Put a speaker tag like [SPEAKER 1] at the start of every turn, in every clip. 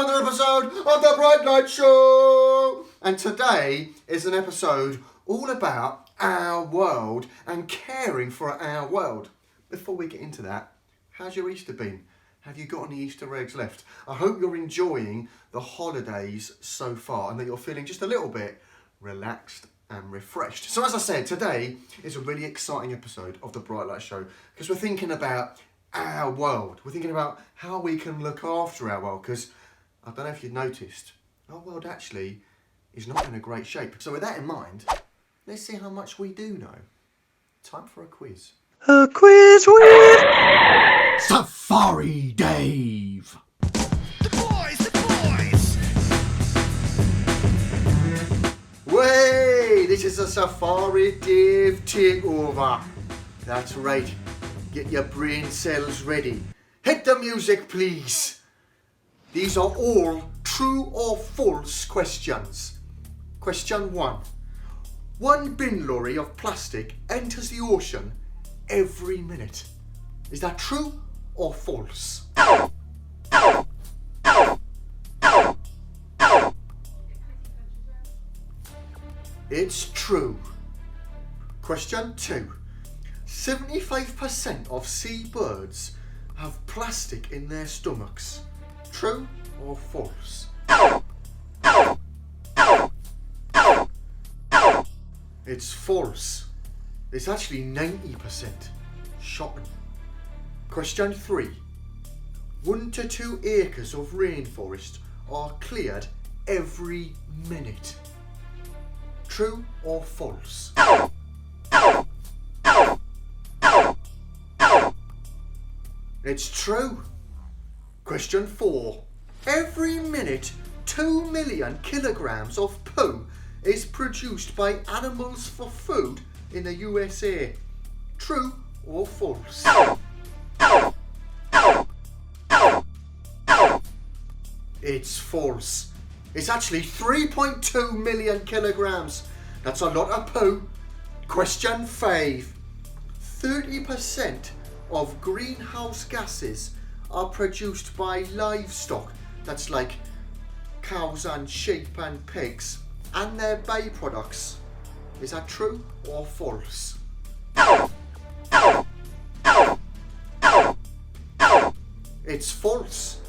[SPEAKER 1] another episode of the Bright Light Show. And today is an episode all about our world and caring for our world. Before we get into that, how's your Easter been? Have you got any Easter eggs left? I hope you're enjoying the holidays so far and that you're feeling just a little bit relaxed and refreshed. So as I said, today is a really exciting episode of the Bright Light Show because we're thinking about our world. We're thinking about how we can look after our world because I don't know if you've noticed, our world actually is not in a great shape. So with that in mind, let's see how much we do know. Time for a quiz.
[SPEAKER 2] A quiz with
[SPEAKER 1] Safari Dave.
[SPEAKER 2] the boys.
[SPEAKER 1] Way, this is a Safari Dave takeover. That's right. Get your brain cells ready. Hit the music, please. These are all true or false questions. Question 1. One bin lorry of plastic enters the ocean every minute. Is that true or false? It's true. Question 2. 75% of seabirds have plastic in their stomachs. True or false? It's false. It's actually 90%. Shocking. Question 3. 1 to 2 acres of rainforest are cleared every minute. True or false? It's true. Question 4. Every minute, 2 million kilograms of poo is produced by animals for food in the USA. True or false? It's false. It's actually 3.2 million kilograms. That's a lot of poo. Question 5. 30% of greenhouse gases are produced by livestock. That's like cows and sheep and pigs and their byproducts. Is that true or false? It's false.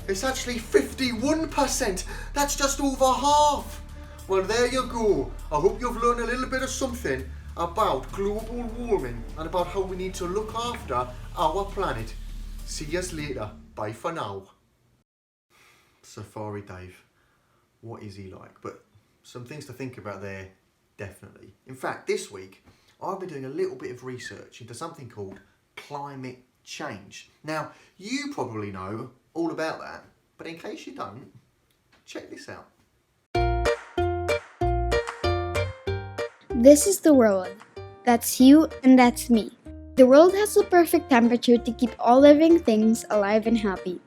[SPEAKER 1] It's actually 51%. That's just over half. Well, there you go. I hope you've learned a little bit of something about global warming and about how we need to look after our planet. See yous later. Bye for now. Safari Dave. What is he like? But some things to think about there, definitely. In fact, this week, I've been doing a little bit of research into something called climate change. Now, you probably know all about that, but in case you don't, check this out.
[SPEAKER 3] This is the world. That's you and that's me. The world has the perfect temperature to keep all living things alive and happy.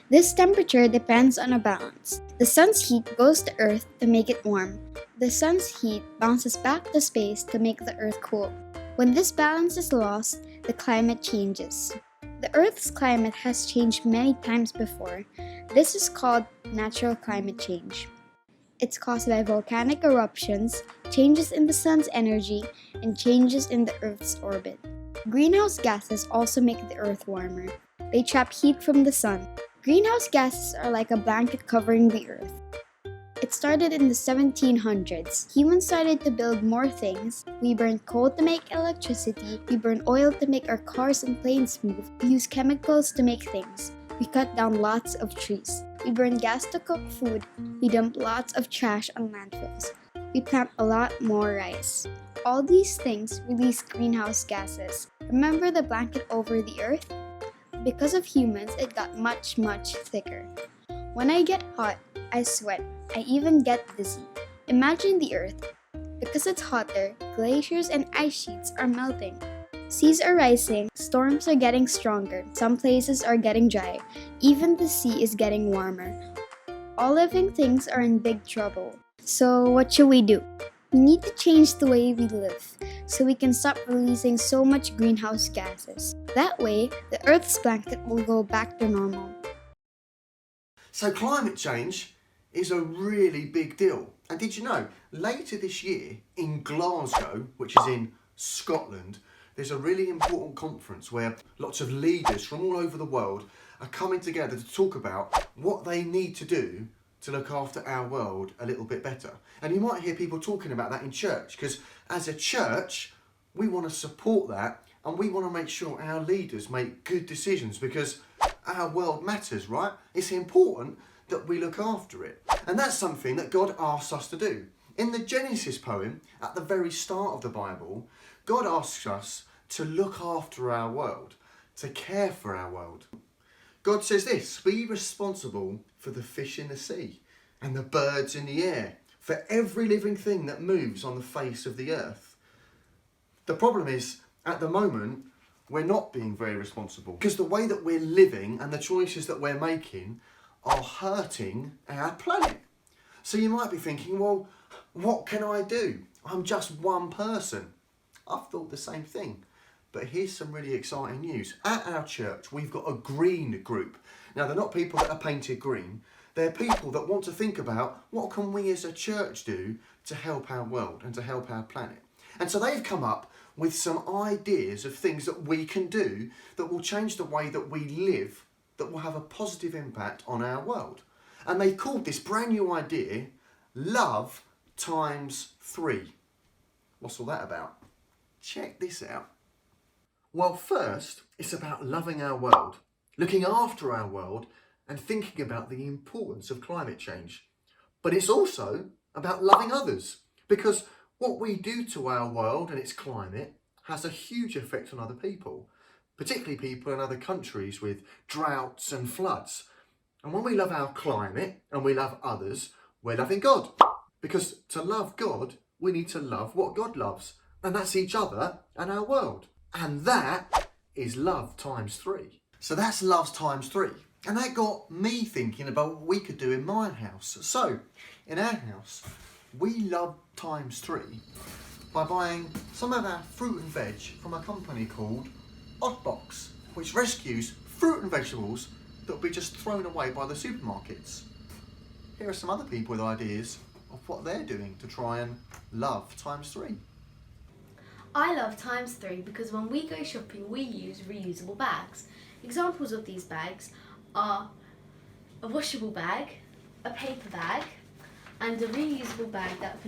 [SPEAKER 3] This temperature depends on a balance. The sun's heat goes to Earth to make it warm. The sun's heat bounces back to space to make the Earth cool. When this balance is lost, the climate changes. The Earth's climate has changed many times before. This is called natural climate change. It's caused by volcanic eruptions, changes in the sun's energy, and changes in the Earth's orbit. Greenhouse gases also make the Earth warmer. They trap heat from the sun. Greenhouse gases are like a blanket covering the Earth. It started in the 1700s. Humans started to build more things. We burned coal to make electricity. We burn oil to make our cars and planes move. We use chemicals to make things. We cut down lots of trees. We burn gas to cook food. We dump lots of trash on landfills. We plant a lot more rice. All these things release greenhouse gases. Remember the blanket over the Earth? Because of humans, it got much thicker. When I get hot, I sweat. I even get dizzy. Imagine the Earth. Because it's hotter, glaciers and ice sheets are melting. Seas are rising, storms are getting stronger, some places are getting dry, even the sea is getting warmer. All living things are in big trouble. So what should we do? We need to change the way we live so we can stop releasing so much greenhouse gases. That way, the Earth's blanket will go back to normal.
[SPEAKER 1] So climate change is a really big deal. And did you know, later this year in Glasgow, which is in Scotland, there's a really important conference where lots of leaders from all over the world are coming together to talk about what they need to do to look after our world a little bit better. And you might hear people talking about that in church, because as a church, we want to support that and we want to make sure our leaders make good decisions, because our world matters, right? It's important that we look after it. And that's something that God asks us to do. In the Genesis poem, at the very start of the Bible, God asks us to look after our world, to care for our world. God says this: be responsible for the fish in the sea and the birds in the air, for every living thing that moves on the face of the earth. The problem is, at the moment, we're not being very responsible, because the way that we're living and the choices that we're making are hurting our planet. So you might be thinking, well, what can I do? I'm just one person. I've thought the same thing. But here's some really exciting news. At our church, we've got a green group. Now, they're not people that are painted green. They're people that want to think about what can we as a church do to help our world and to help our planet. And so they've come up with some ideas of things that we can do that will change the way that we live, that will have a positive impact on our world. And they've called this brand new idea Love Times 3. What's all that about? Check this out. Well, first, it's about loving our world, looking after our world, and thinking about the importance of climate change. But it's also about loving others, because what we do to our world and its climate has a huge effect on other people, particularly people in other countries with droughts and floods. And when we love our climate and we love others, we're loving God. Because to love God, we need to love what God loves, and that's each other and our world. And that is love times 3. So that's love times 3. And that got me thinking about what we could do in my house. So, in our house, we love times 3 by buying some of our fruit and veg from a company called Oddbox, which rescues fruit and vegetables that will be just thrown away by the supermarkets. Here are some other people with ideas of what they're doing to try and love times 3.
[SPEAKER 4] I love times 3 because when we go shopping we use reusable bags. Examples of these bags are a washable bag, a paper bag, and a reusable bag that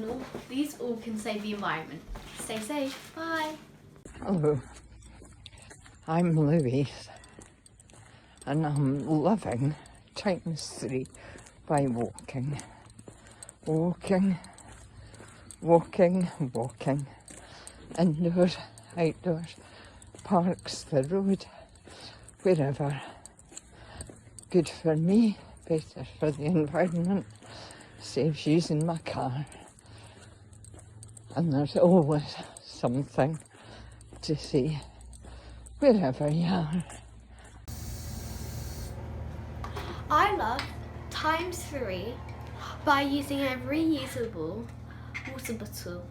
[SPEAKER 4] these all can save the environment. Stay safe, bye!
[SPEAKER 5] Hello, I'm Louise and I'm loving times 3 by walking, indoors, outdoors, parks, the road, wherever. Good for me, better for the environment, saves using my car, and there's always something to see wherever you are.
[SPEAKER 4] I love times 3 by using a reusable water bottle.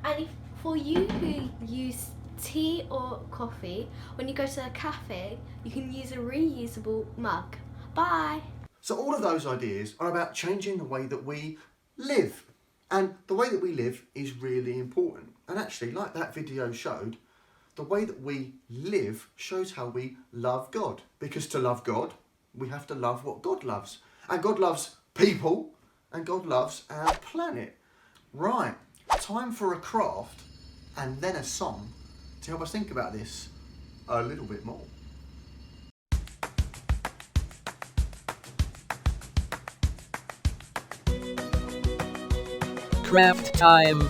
[SPEAKER 4] And for you who use tea or coffee, when you go to a cafe, you can use a reusable mug. Bye!
[SPEAKER 1] So all of those ideas are about changing the way that we live. And the way that we live is really important. And actually, like that video showed, the way that we live shows how we love God. Because to love God, we have to love what God loves. And God loves people, and God loves our planet. Right, time for a craft and then a song to help us think about this a little bit more.
[SPEAKER 2] Craft time.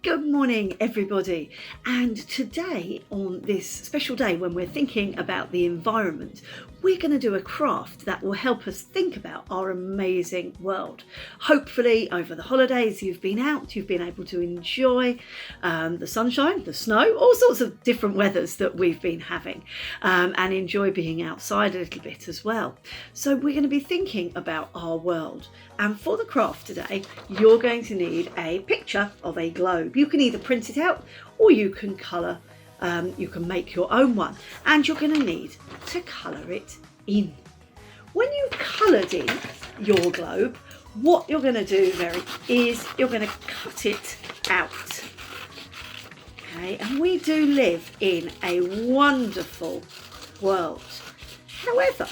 [SPEAKER 6] Good morning, everybody. And today, on this special day when we're thinking about the environment, we're going to do a craft that will help us think about our amazing world. Hopefully, over the holidays, you've been out, you've been able to enjoy the sunshine, the snow, all sorts of different weathers that we've been having, and enjoy being outside a little bit as well. So we're going to be thinking about our world. And for the craft today, you're going to need a picture of a globe. You can either print it out or you can colour. You can make your own one, and you're going to need to colour it in. When you've coloured in your globe, what you're going to do is you're going to cut it out. Okay, and we do live in a wonderful world. However,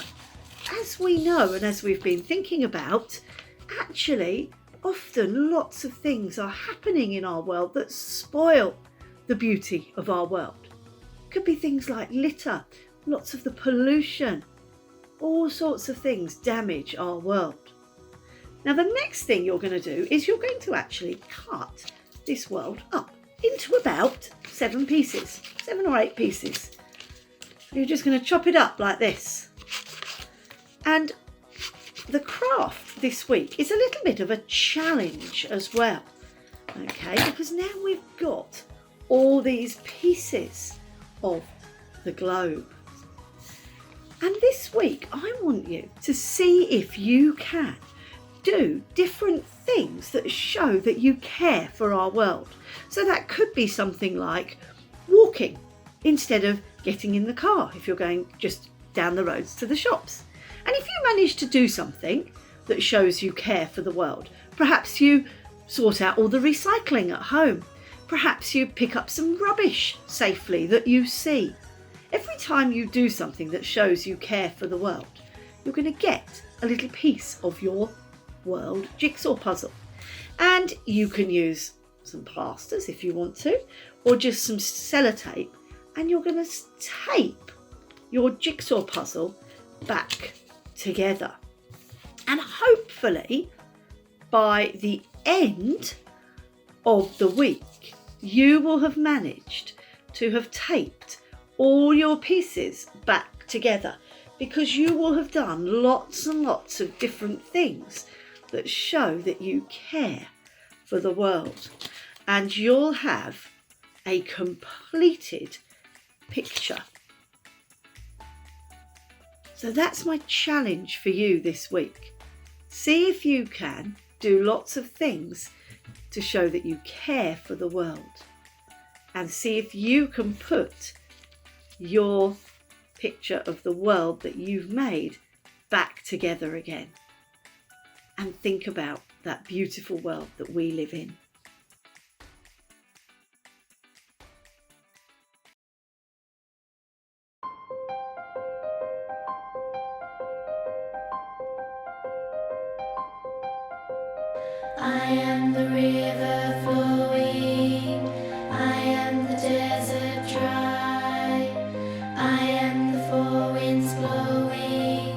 [SPEAKER 6] as we know and as we've been thinking about, actually, often lots of things are happening in our world that spoil the beauty of our world. Could be things like litter, lots of the pollution, all sorts of things damage our world. Now, the next thing you're going to do is you're going to actually cut this world up into about 7 or 8 pieces. You're just going to chop it up like this. And the craft this week is a little bit of a challenge as well. Okay, because now we've got all these pieces of the globe. And this week, I want you to see if you can do different things that show that you care for our world. So that could be something like walking instead of getting in the car if you're going just down the roads to the shops. And if you manage to do something that shows you care for the world, perhaps you sort out all the recycling at home. Perhaps you pick up some rubbish safely that you see. Every time you do something that shows you care for the world, you're going to get a little piece of your world jigsaw puzzle. And you can use some plasters if you want to, or just some sellotape, and you're going to tape your jigsaw puzzle back together. And hopefully by the end of the week, you will have managed to have taped all your pieces back together, because you will have done lots and lots of different things that show that you care for the world, and you'll have a completed picture. So that's my challenge for you this week. See if you can do lots of things to show that you care for the world, and see if you can put your picture of the world that you've made back together again, and think about that beautiful world that we live in.
[SPEAKER 7] I am the river flowing, I am the desert dry, I am the four winds blowing,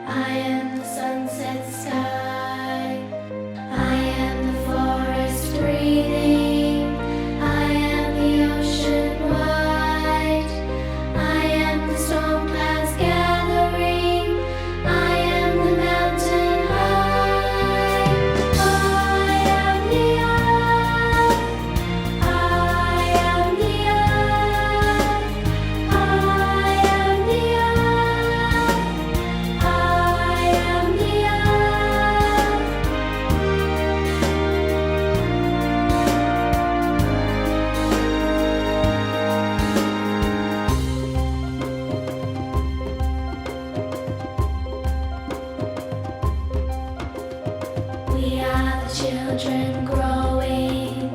[SPEAKER 7] I am the sunset sky, I am the forest breathing, I am the ocean wide, I am the storm clouds gathering, I am the mountain high. We are the children growing,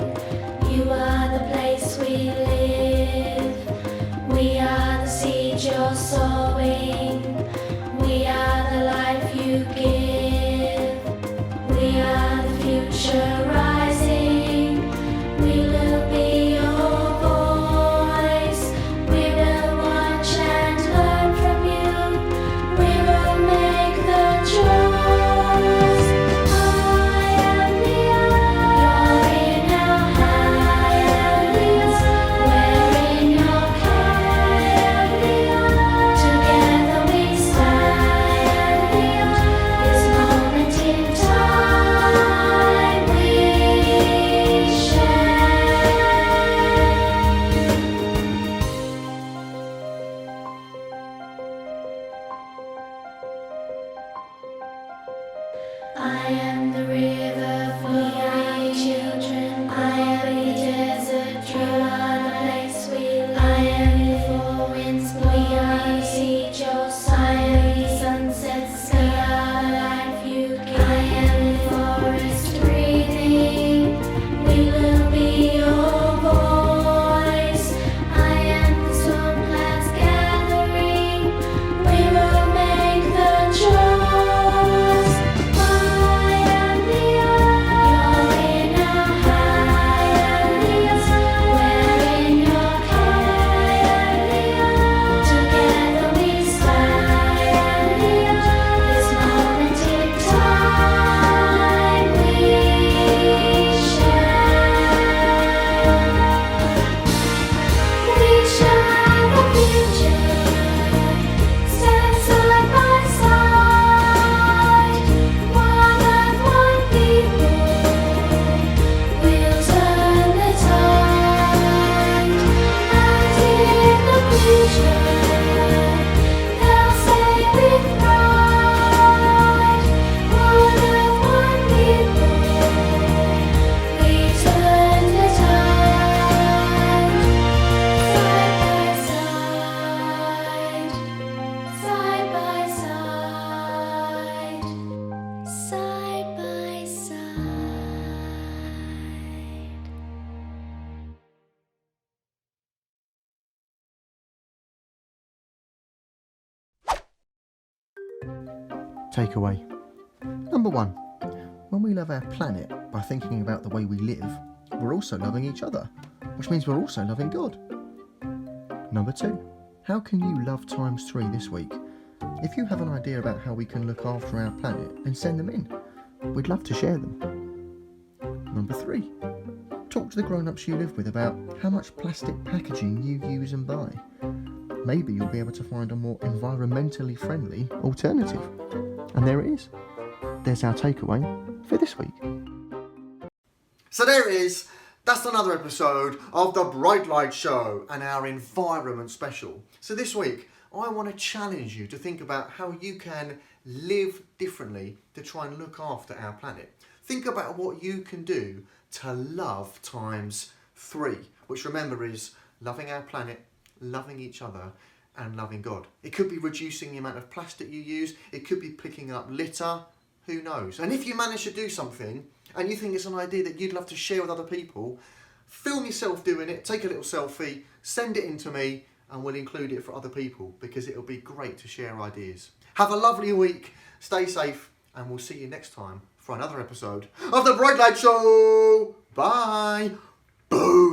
[SPEAKER 7] you are the place we live. We are the seed you're sowing, we are the life you give. We are the future rising, we will be your voice. We will watch and learn from you, we will make the choice. I am the river flowing, children. I am the desert dry, the place we live. I am the four winds blowing, we are the seed you're sowing.
[SPEAKER 1] Takeaway. Number 1. When we love our planet by thinking about the way we live, we're also loving each other, which means we're also loving God. Number 2. How can you love times 3 this week? If you have an idea about how we can look after our planet, then send them in. We'd love to share them. Number 3. Talk to the grown-ups you live with about how much plastic packaging you use and buy. Maybe you'll be able to find a more environmentally friendly alternative. And there it is. There's our takeaway for this week. So there it is. That's another episode of the Bright Light Show and our environment special. So this week, I want to challenge you to think about how you can live differently to try and look after our planet. Think about what you can do to love times 3, which remember is loving our planet, loving each other, and loving God. It could be reducing the amount of plastic you use. It could be picking up litter. Who knows? And if you manage to do something and you think it's an idea that you'd love to share with other people, film yourself doing it, take a little selfie, send it in to me, and we'll include it for other people because it'll be great to share ideas. Have a lovely week, stay safe, and we'll see you next time for another episode of the Bright Light Show. Bye. Boom.